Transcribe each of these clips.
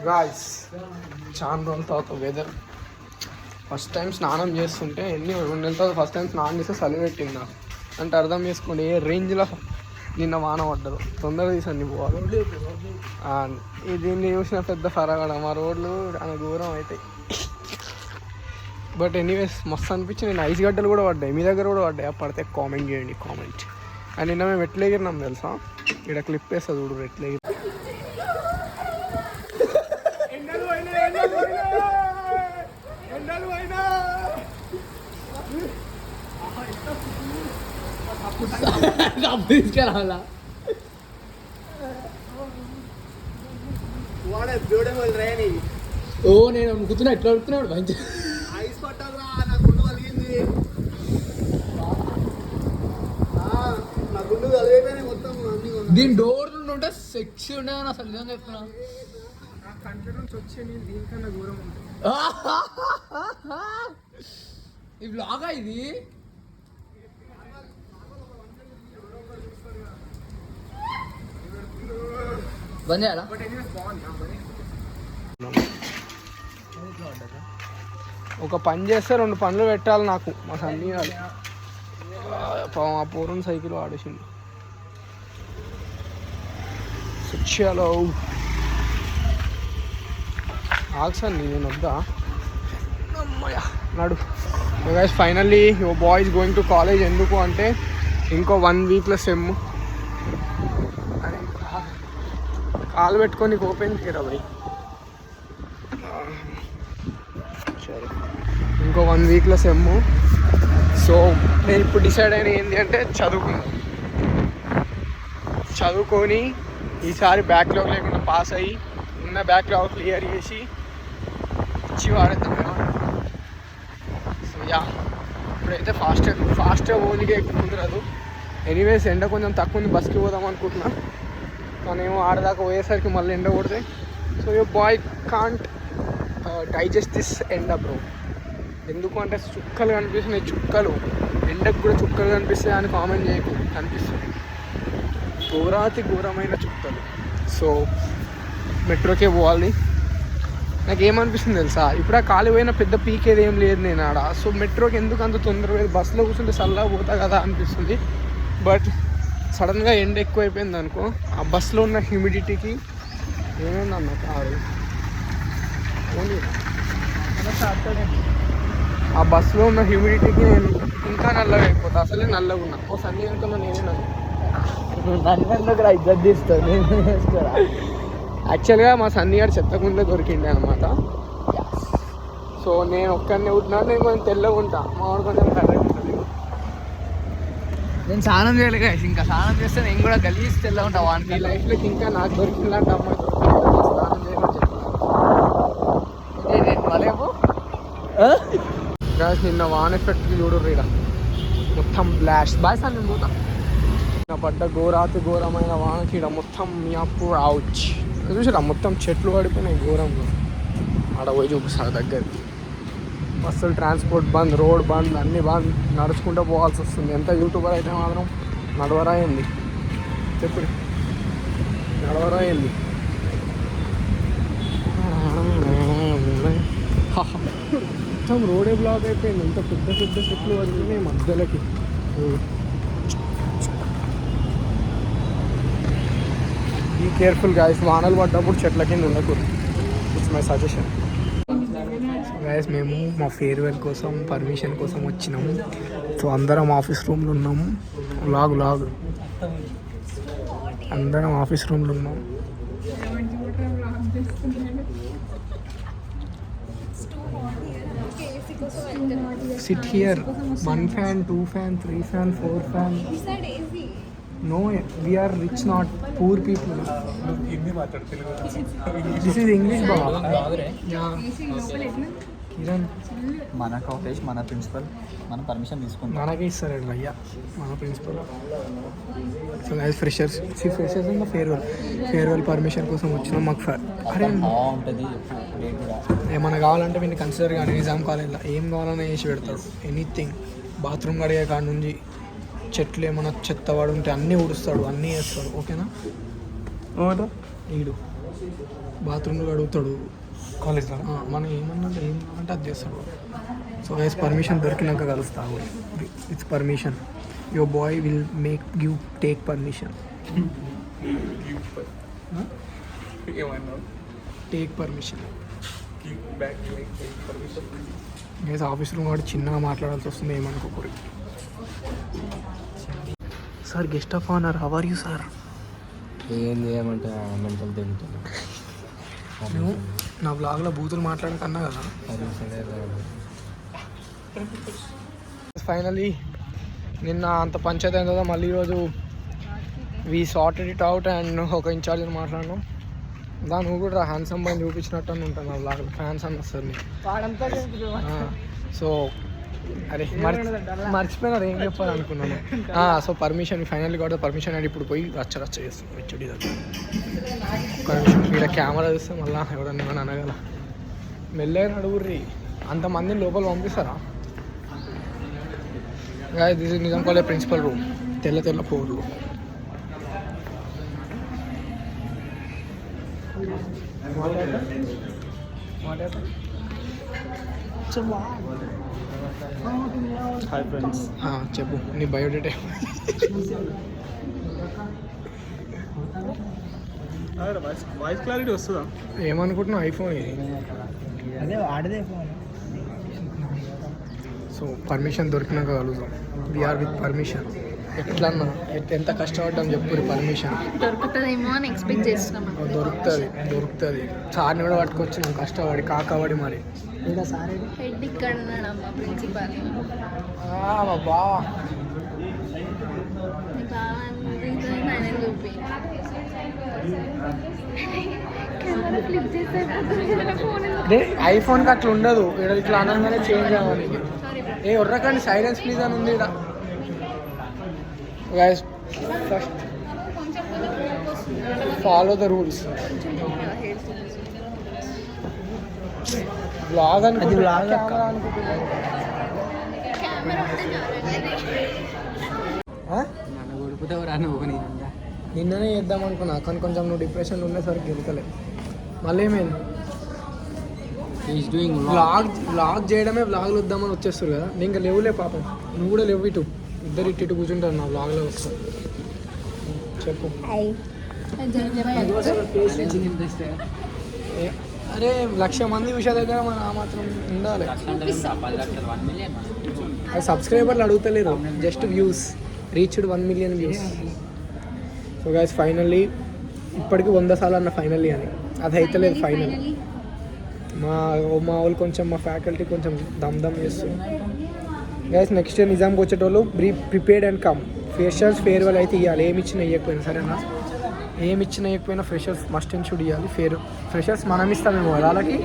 Guys చాలా రోజుల తర్వాత వెదర్ ఫస్ట్ టైం స్నానం చేస్తుంటే 2 నెలల తర్వాత ఫస్ట్ టైం స్నానం చేస్తే చలి పెట్టిందా అంటే అర్థం చేసుకోండి ఏ రేంజ్లో నిన్న వాన పడ్డదు. తొందరగా తీసండి పోవాలి. దీన్ని చూసిన పెద్ద ఫరగడ మా రోడ్లు చాలా దూరం అవుతాయి. బట్ ఎనీవేస్ మస్తు అనిపించి నేను ఐస్ గడ్డలు కూడా పడ్డాయి. మీ దగ్గర కూడా పడ్డాయి. పడితే కామెంట్ చేయండి కామెంట్. అండ్ నిన్న మేము ఎట్లా ఎగిరినాం తెలుసా? ఇక్కడ క్లిప్ వేస్తా చూడు ఎట్లా ఎగిరి. తీసుకురావాలా ఓ నేను అనుకుతున్నా ఎట్లా అడుగుతున్నాడు మంచి దీని డోర్ నుండి ఉంటే సెక్స్ ఉండే అసలు నిజంగా చెప్తున్నా. కంట్రీ నుంచి వచ్చే నేను దీనికన్నా దూరం ఉంటుంది. ఈ బ్లాగా ఇది బంద్ చేయాలా? ఒక పని చేస్తే 2 పనులు పెట్టాలి నాకు. మా సన్నీ ఆ పూర్వం సైకిల్ ఆడేసింది. చలో ఆల్సండి నేను వద్దా అమ్మయ్యా నడు. Guys finally your boy is going to college. ఎందుకు అంటే ఇంకో 1 వీక్లో సెమ్. కాలు పెట్టుకొని ఓపెన్ చేయరా భయ్. సరే ఇంకో 1 వీక్లో సెమ్. సో నేను ఇప్పుడు డిసైడ్ అయిన ఏంటి అంటే చదువుకొని ఈసారి బ్యాక్లాగ్ లేకుండా పాస్ అయ్యి ఉన్న బ్యాక్లాగ్ క్లియర్ చేసి ఇచ్చి వాడేద్దాం. సో యా ఇప్పుడైతే ఫాస్ట్గా ఓన్గా కుదరదు. ఎనీవేస్ ఎండ కొంచెం తక్కువ ఉంది. బస్కి పోదాం అనుకుంటున్నా కానీ ఏమో ఆడదాకా పోయేసరికి మళ్ళీ ఎండ కొడితే. So you boy can't digest this ఎండ బ్రో. ఎందుకు అంటే చుక్కలు కనిపిస్తున్నాయి. చుక్కలు ఎండకు కూడా చుక్కలు కనిపిస్తాయి అని కామెంట్ చేయకు. కనిపిస్తుంది ఘోరమైన చుక్కలు. సో మెట్రోకే పోవాలి. నాకు ఏమనిపిస్తుంది తెలుసా? ఇప్పుడు ఆ ఖాళీ పోయిన పెద్ద పీకేది ఏం లేదు నేను ఆడ. సో మెట్రోకి ఎందుకు అంత తొందర లేదు? బస్సులో కూర్చుంటే చల్లగా పోతా కదా అనిపిస్తుంది. బట్ సడన్గా ఎండ ఎక్కువైపోయింది అనుకో. ఆ బస్సులో ఉన్న హ్యూమిడిటీకి ఏమైందన్న కారు ఓన్లీ ఆ బస్సులో ఉన్న హ్యూమిడిటీకి నేను ఇంకా నల్లగా అయిపోతా. అసలే నల్లగా ఉన్నా. ఓ సన్నీ అనుకున్నా నేనే నన్ను ఇద్దరు తీస్తాను నేను. యాక్చువల్గా మా సన్నీ గారు చెత్తకుండా దొరికిండే అనమాట. సో నేను ఒక్కడినే ఉంటున్నాను. నేను కొంచెం తెల్లగా ఉంటా. మా వాడు కొంచెం కర్రెగా ఉంటుంది. నేను స్నానం చేయలేదు. ఇంకా స్నానం చేస్తే నేను కూడా గలీజ్ తెల్లగా ఉంటా. వానికి లైఫ్లోకి ఇంకా నాకు దొరికిందంటే అమ్మాయి స్నానం చేయమని చెప్పాను. నిన్న వాన్ ఎఫెక్ట్కి చూడు రీడ మొత్తం బ్లాస్ట్. బాయ్ సార్ నేను పోతా. పడ్డ ఘోరమైన వానకి ఇక్కడ మొత్తం మియాపూర్ అవుచ్ చూసారా? మొత్తం చెట్లు పడిపోయినాయి ఘోరంగా. ఆడ పోయి చూపిస్తాను దగ్గరికి. బస్సులు ట్రాన్స్పోర్ట్ బంద్, రోడ్ బంద్, అన్నీ బంద్. నడుచుకుంటూ పోవాల్సి వస్తుంది. ఎంత యూట్యూబర్ అయితే మాత్రం నడవరా అయింది చెప్పు. నడవరా అయింది. మొత్తం రోడే బ్లాక్ అయిపోయింది. ఎంత పెద్ద చెట్లు పడుతున్నాయి మధ్యలోకి. Be careful guys. వానలు పడ్డప్పుడు చెట్ల కింద ఉండకూడదు. It's my suggestion. గాయస్ మేము మా ఫేర్వెల్ కోసం పర్మిషన్ కోసం వచ్చినాము. సో అందరం ఆఫీస్ రూమ్లో ఉన్నాము. లాగ్ అందరం ఆఫీస్ రూమ్లో ఉన్నాం. Sit here. 1 fan, 2 fan, 3 fan, 4 fan. No, we are rich, not poor people. This is English, baba. Yeah. Kiran. మన కాలేజ్ మన ప్రిన్సిపల్ మన పర్మిషన్ తీసుకుంటాం. మనకే ఇస్తారండి భయ్యా మన ప్రిన్సిపల్. సో గైస్ ఫ్రెషర్స్ ఉన్న ఫేర్వెల్ పర్మిషన్ కోసం వచ్చినాం. మాకు అరే బాగుంటుంది. ఏమన్నా కావాలంటే వీళ్ళు కన్సిడర్ కానీ నిజాం కాలేజ్లో ఏం కావాలన్నా చేసి పెడతాడు. ఎనీథింగ్. బాత్రూమ్ కడిగే కాడ నుంచి చెట్లు ఏమన్నా చెత్త పడి ఉంటే అన్నీ ఊడుస్తాడు, అన్నీ వేస్తాడు. ఓకేనా? ఈడు బాత్రూంలో అడుగుతాడు కాలేజ్లో మనం ఏమన్నా ఏమంటే అది చేస్తాడు. సో గైస్ పర్మిషన్ దొరికినాక కలుస్తావు. It's permission. Your boy will make you take permission. Take permission. Guys office room కూడా చిన్నగా మాట్లాడాల్సి వస్తుంది, ఏమనుకోకూడదు. Sir guest of honour, how are you sir? ఏం చేయమంటే మెంటల్ తింటాను. నువ్వు నా బ్లాగ్లో బూతులు మాట్లాడకన్నా కదా. ఫైనలీ నిన్న అంత పంచాయతీ అయిన కదా, మళ్ళీ ఈరోజు we sorted it out and ఒక ఇన్ఛార్జ్ని మాట్లాడినాం. నువ్వు కూడా హ్యాండ్సమ్ బాయ్ చూపించినట్టు అని ఉంటాను నా బ్లాగ్, ఫ్యాన్స్ అని వస్తుంది నీకు. సో అరే మర్చిపోయినారు ఏం చెప్పాలనుకున్నాను. సో పర్మిషన్ ఫైనల్లీ కూడా పర్మిషన్ అని ఇప్పుడు పోయి రచ్చ చేస్తాం హెచ్డి దగ్గర. పర్మిషన్ ఇక్కడ కెమెరా చూస్తే మళ్ళీ ఎవరన్నా ఏమన్నా అనగల. మెల్లగా అడుగుర్రి, అంతమందిని లోపల పంపిస్తారా? This is Nizam college principal room. తెల్ల తెల్ల ఫ్లోర్లు. Hi friends. చెప్పు నీ బయోడేటా. వాయిస్ క్లారిటీ వస్తుందా? ఏమనుకుంటున్నావు ఐఫోన్ ఇది? అదే ఆడదే ఫోన్. సో పర్మిషన్ దొరికినాక కలుగుతాం. We are with permission. ఎట్లన్నా ఎంత కష్టపడ్డాం చెప్పుర్రి, పర్మిషన్ దొరుకుతుందేమో అని ఎక్స్పెక్ట్ చేస్తున్నాం. దొరుకుతుంది. సార్ని కూడా పట్టుకొచ్చినాం కష్టపడి కాకబడి. మరి హెడ్ ఇక్కడ ఉన్నాడమ్మా, ప్రిన్సిపాల్. బా చూపి ఐఫోన్కి అట్లా ఉండదు. ఇక్కడ ఇట్లా అనగానే చేంజ్ అవ్వాలి. ఏ ఉర్రకండి, సైలెన్స్ ప్లీజ్ అని ఉంది ఇక్కడ. Guys first follow the rules. Blog నిన్ననే చేద్దాం అనుకున్నా, కానీ కొంచెం నువ్వు డిప్రెషన్లో ఉండేసరికి గెలుకలే. మళ్ళీ ఏమైంది? బ్లాగ్ చేయడమే బ్లాగ్లో వద్దామని వచ్చేస్తారు కదా. నేను ఇంకా లేవులే పాపం, నువ్వు కూడా లేవు. ఇటు ఇద్దరు ఇటు కూర్చుంటారు నా బ్లాగ్లో వస్తా. చెప్పు. అరే 1,00,000 మంది చూసే దగ్గర మన ఆ మాత్రం ఉండాలి. అది సబ్స్క్రైబర్లు అడుగుతలేరు, just views. Reached 1 million views. So guys finally ఇప్పటికి 100 సార్లు అన్న ఫైనల్లీ అని, అది అయితే లేదు ఫైనల్. మా వాళ్ళు కొంచెం, మా ఫ్యాకల్టీ కొంచెం దమ్ చేస్తుంది. గైస్ నెక్స్ట్ ఇయర్ నిజాంకి వచ్చేటోళ్ళు prepared and come. Freshers farewell అయితే ఇవ్వాలి, ఏమి ఇచ్చినా ఇవ్వకపోయినా సరేనా. ఏమి ఇచ్చినా ఇవ్వకపోయినా ఫ్రెషర్స్ మస్ట్ అండ్ షుడ్ ఇవ్వాలి. ఫ్రెషర్స్ మనం ఇస్తామేమో కదా వాళ్ళకి.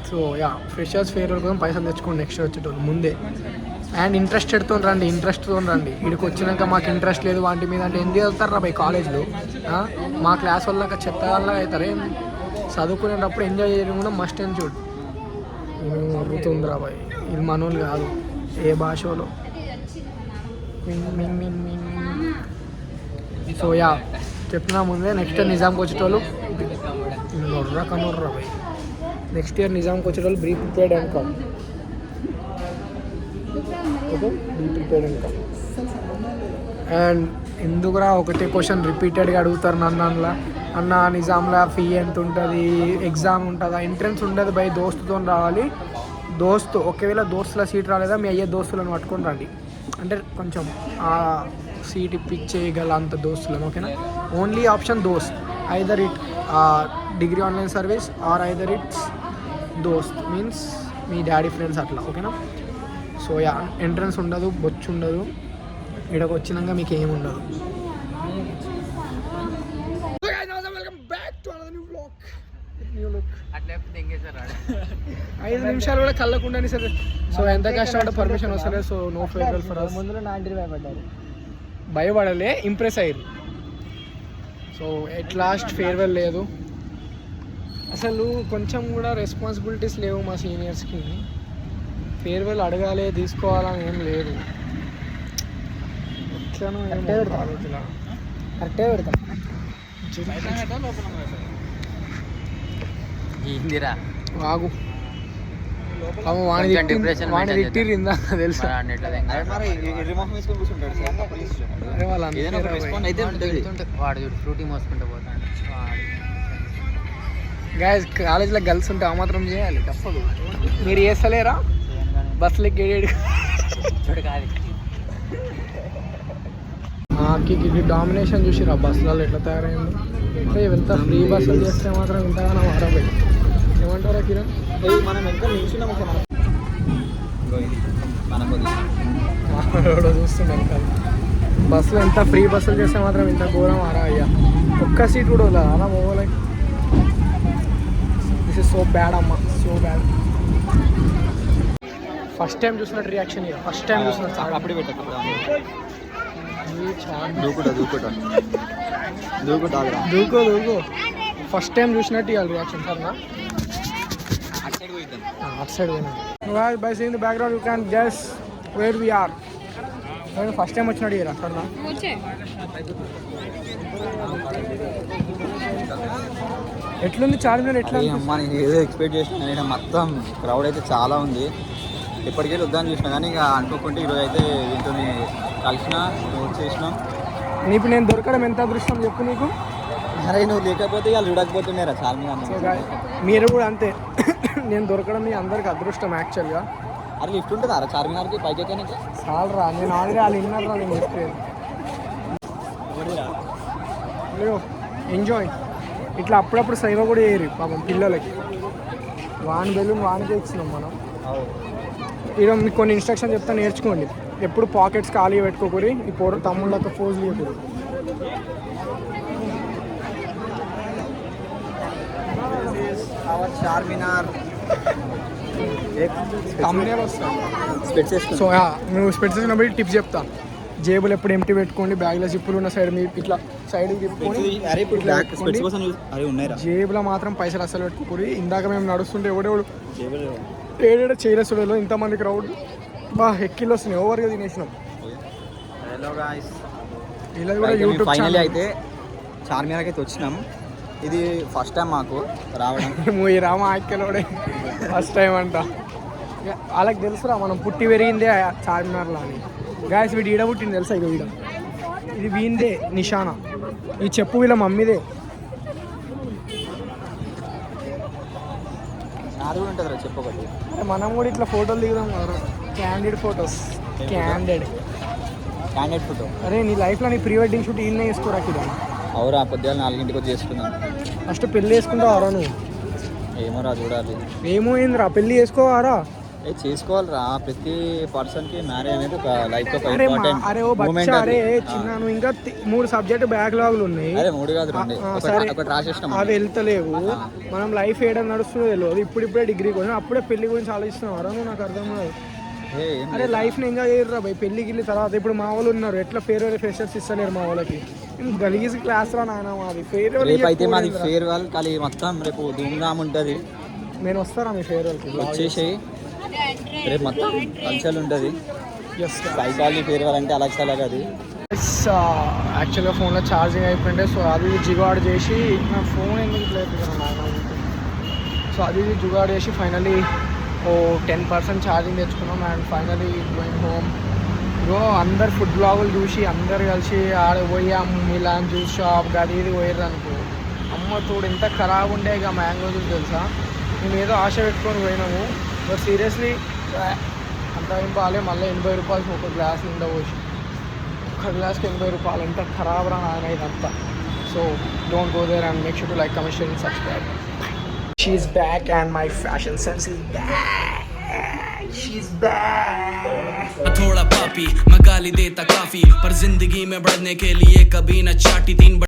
సో యా, ఫ్రెషర్స్ ఫేర్వెల్ కోసం పైసలు తెచ్చుకోండి నెక్స్ట్ వచ్చేటోళ్ళు ముందే. అండ్ ఇంట్రెస్టెడ్తో రండి, ఇక్కడికి వచ్చినాక మాకు ఇంట్రెస్ట్ లేదు వాటి మీద అంటే ఎందుకు వెళ్తారా బై కాలేజ్లో? మా క్లాస్ వాళ్ళకి చెత్త వల్ల అవుతారే. చదువుకునేటప్పుడు ఎంజాయ్ చేయడం కూడా మస్ట్ అండ్ షుడ్. అరుగుతుందిరా బాయ్, ఇది మనోళ్ళు కాదు ఏ భాషలో. సో యా చెప్తున్నా ముందే, నెక్స్ట్ ఇయర్ నిజాంకి వచ్చేటోళ్ళు కనుర్రా బాయ్. నెక్స్ట్ ఇయర్ నిజాంకి వచ్చేటోళ్ళు be prepared and come. Okay, be prepared and come. And ఎందుకురా ఒకటే క్వశ్చన్ రిపీటెడ్గా అడుగుతారు నన్ను. అందులో అన్న నిజాంలో ఫీ ఎంత ఉంటుంది, ఎగ్జామ్ ఉంటుందా? ఎంట్రన్స్ ఉండదు బై, దోస్తుతో రావాలి. ఒకవేళ దోస్తుల సీట్ రాలేదా మీ అయ్యే దోస్తులను పట్టుకొని రండి. అంటే కొంచెం ఆ సీట్ ఇప్పించేయగల అంత దోస్తులను. ఓకేనా? ఓన్లీ ఆప్షన్ దోస్త్. Either it degree online service or either it's దోస్త్, మీన్స్ మీ డాడీ ఫ్రెండ్స్ అట్లా. ఓకేనా? సో యా, ఎంట్రన్స్ ఉండదు, బొచ్చు ఉండదు. ఇక్కడికి వచ్చినాక మీకు ఏమి ఉండదు. ఐదు నిమిషాలు కూడా కళ్ళకుండానే సరే. సో ఎంత కష్టపడ్డ పర్మిషన్ వస్తలేదు. So no farewell for us. ముందులో 90 భయపడ్డారు. భయపడలే, ఇంప్రెస్ అయ్యారు. సో ఎట్ లాస్ట్ ఫేర్వెల్ లేదు. అసలు కొంచెం కూడా రెస్పాన్సిబిలిటీస్ లేవు మా సీనియర్స్కి. ఫేర్వెల్ అడగాలి, తీసుకోవాలని ఏం లేదు. ఎట్లనో కరెక్టే పెడతాం. ఇందిరా ఆగు అమ్మ వాణి కొంచెం depression వాణి maintain తిట్టిర్రు ఇందా తెలుసు అరే వాళ్ళు వాడు చూడు ఫ్రూటీ మోసుకుంటూ పోతాడు గాయస్ కాలేజీలో గర్ల్స్ ఉంటే ఆ మాత్రం చేయాలి తప్పదు. మీరు చేస్తలేరా బస్సులు ఎక్కేడు చూడు కాదు డామినేషన్ చూసిరా బస్సులలో ఎట్లా తయారైంది. అంటే ఎంత ఫ్రీ బస్సులు చేస్తే మాత్రం ఇంతగానో మారబెట్టి ఏమంటారా కిరణ్? మనం ఎంత నిల్చున్నాం ఎవడో చూస్తున్నాం కదా బస్సులో ఎంత ఫ్రీ బస్సులు చేస్తే మాత్రం ఇంత ఘోరం ఆరా అయ్యా. ఒక్క సీట్ కూడా వదలదు అలా mobile. This is so bad అమ్మ, సో బ్యాడ్. ఫస్ట్ టైం చూసినట్టు రియాక్షన్ ఇక ఫస్ట్ టైం చూసినట్టు అప్పుడే పెట్టదు దూకో ఫస్ట్ టైం చూసినట్టు ఇవ్వాలి రియాక్షన్ సరేనా? అటు side by seeing the background you can guess where we are. First time వచ్చినట్టు ఇరా సరేనా? ఎట్లుంది చార్మినార్? ఎట్లా అమ్మా నేను ఏదో ఎక్స్పెక్ట్ చేసిన మొత్తం క్రౌడ్ అయితే చాలా ఉంది. ఎప్పటికెళ్ళి వద్దని చూసినా కానీ ఇక అనుకోకుంటే ఈరోజు అయితే వీటితో కలిసిన చేసినాం. ఇప్పుడు నేను దొరకడం ఎంత అదృష్టం చెప్పు నీకు. అరే నువ్వు లేకపోతే వాళ్ళు చూడకపోతున్నారా చార్మినార్. మీరు కూడా అంతే. నేను దొరకడం మీ అందరికి అదృష్టం యాక్చువల్గా. అరే లిఫ్ట్ ఉంటుందా రా చార్మినార్కి పైకి ఎక్కడానికి? చాలరా నేను ఆల్రెడీ వాళ్ళు విన్నారా నేను చెప్పేది. ఎంజాయ్ ఇట్లా అప్పుడప్పుడు సేవ కూడా చేయరు పాపం పిల్లలకి. వాన్ బెలూన్ వానికే ఇచ్చినాం మనం. ఈరోజు మీకు కొన్ని ఇన్స్ట్రక్షన్ చెప్తా నేర్చుకోండి. ఎప్పుడు పాకెట్స్ ఖాళీ పెట్టుకోకూరి. ఈ తమ్ముళ్ళకి ఫోజ్ చేయకూడదు. చార్మినార్ సో నువ్వు స్పెట్స్ వేసినప్పుడు టిప్స్ చెప్తా. జేబులు ఎప్పుడు ఎంటీ పెట్టుకోండి. బ్యాగ్లో జిప్పులు ఉన్న సైడ్ మీ ఇట్లా సైడ్ తిప్పుకొని జేబులో మాత్రం పైసలు అసలు పెట్టుకోకూరి. ఇందాక మేము నడుస్తుంటే ఎవడెవడు ఏడేడ చేయలేసుడలో ఇంతమంది క్రౌడ్ ఎక్కిళ్ళు వస్తున్నాయి. ఓవర్గా తినేసినాం. ఇలా కూడా యూట్యూబ్ ఫైనల్ అయితే చార్మినార్కి అయితే వచ్చినాం. ఇది ఫస్ట్ టైం మాకు రావడం. ఈ రామ ఆక్కెలోడే ఫస్ట్ టైం అంట. వాళ్ళకి తెలుసురా మనం పుట్టి పెరిగిందే చార్మినార్లో అని. గాయస్ వీడు ఈడ పుట్టింది తెలుసా? ఇక వీడ ఇది వీందే నిషానా. ఈ చెప్పు వీళ్ళ మమ్మీదే. చెప్పకూడదు మనం కూడా ఇట్లా ఫోటోలు దిగుదాం కదా. Candid photos. Candid photo. అరే నీ లైఫ్లో నీ ప్రీ వెడ్డింగ్ షూట్ ఈయన వేసుకోరా కిదా. అవురా పొద్దున్న 4 వచ్చి చేసుకున్నాను. ఫస్ట్ పెళ్ళి చేసుకుంటావారా నువ్వు? ఏమో రా చూడాలి. ఏమో ఏందిరా పెళ్ళి చేసుకోవారా? చేసుకోవాలిరా. ప్రతి పర్సన్కి మ్యారేజ్ అనేది ఒక లైఫ్ ఒక అరే ఓ బచ్చా అరే చిన్న నువ్వు ఇంకా 3 సబ్జెక్ట్ బ్యాక్లాగ్లు ఉన్నాయి. అరే 3 కాదు సరే ఒకటి రాసేసినాం. అవి వెళ్తలేవు. మనం లైఫ్ ఏడం నడుస్తుందో తెలియదు. ఇప్పుడిప్పుడే డిగ్రీ కోసం అప్పుడే పెళ్లి గురించి ఆలోచిస్తున్నావారా నువ్వు? నాకు అర్థం కాదు. అరే లైఫ్ని ఎంజాయ్ చేయరురా భయ్. పెళ్ళికి వెళ్ళిన తర్వాత ఇప్పుడు మా వాళ్ళు ఉన్నారు ఎట్లా ఫేర్వెల్ ఫ్రెషర్స్ ఇస్తలేరు మా వాళ్ళకి. గలీజ్ క్లాస్ రా నాయన మాది. ఫేర్వెల్ అయితే మాది ఫేర్వెల్ ఖాళీ మొత్తం రేపు ధూమ్ధామ్ ఉంటుంది. నేను వస్తారా మీ ఫేర్వెల్కి? వచ్చేసి రేపు మొత్తం కల్చర్ ఉంటుంది. సైకాలజీ ఫేర్వెల్ అంటే అలా అది. యాక్చువల్గా ఫోన్లో ఛార్జింగ్ అయిపోయింటే సో అది జుగాడు చేసి నా ఫోన్ ఎందుకు లేదు. సో అది జుగాడు చేసి ఫైనలీ 10% ఛార్జింగ్ తెచ్చుకున్నాం. And finally going home. ఇగో అందరు ఫుడ్ బ్లాగులు చూసి అందరు కలిసి ఆడ పోయి మిలాన్ జ్యూస్ షాప్ గది ఇది పోయారు అనుకో. అమ్మ తోడు ఎంత ఖరాబ్ ఉండే ఇక మ్యాంగో జ్యూస్ తెలుసా. మేము ఏదో ఆశ పెట్టుకొని పోయినాము. బట్ సీరియస్లీ అంత ఏం బాగాలే. మళ్ళీ 80 రూపాయలు ఒక గ్లాస్ నిండా పోసి. ఒక గ్లాస్కి 80 రూపాయలు. ఎంత ఖరాబ్ రా నాయన ఇదంతా. So don't go there and make sure to like, comment, share and subscribe. She's back and my fashion sense is back. She's back. थोड़ा पापी मैं गाली देता काफी पर जिंदगी में बढ़ने के लिए कभी न चाटी 3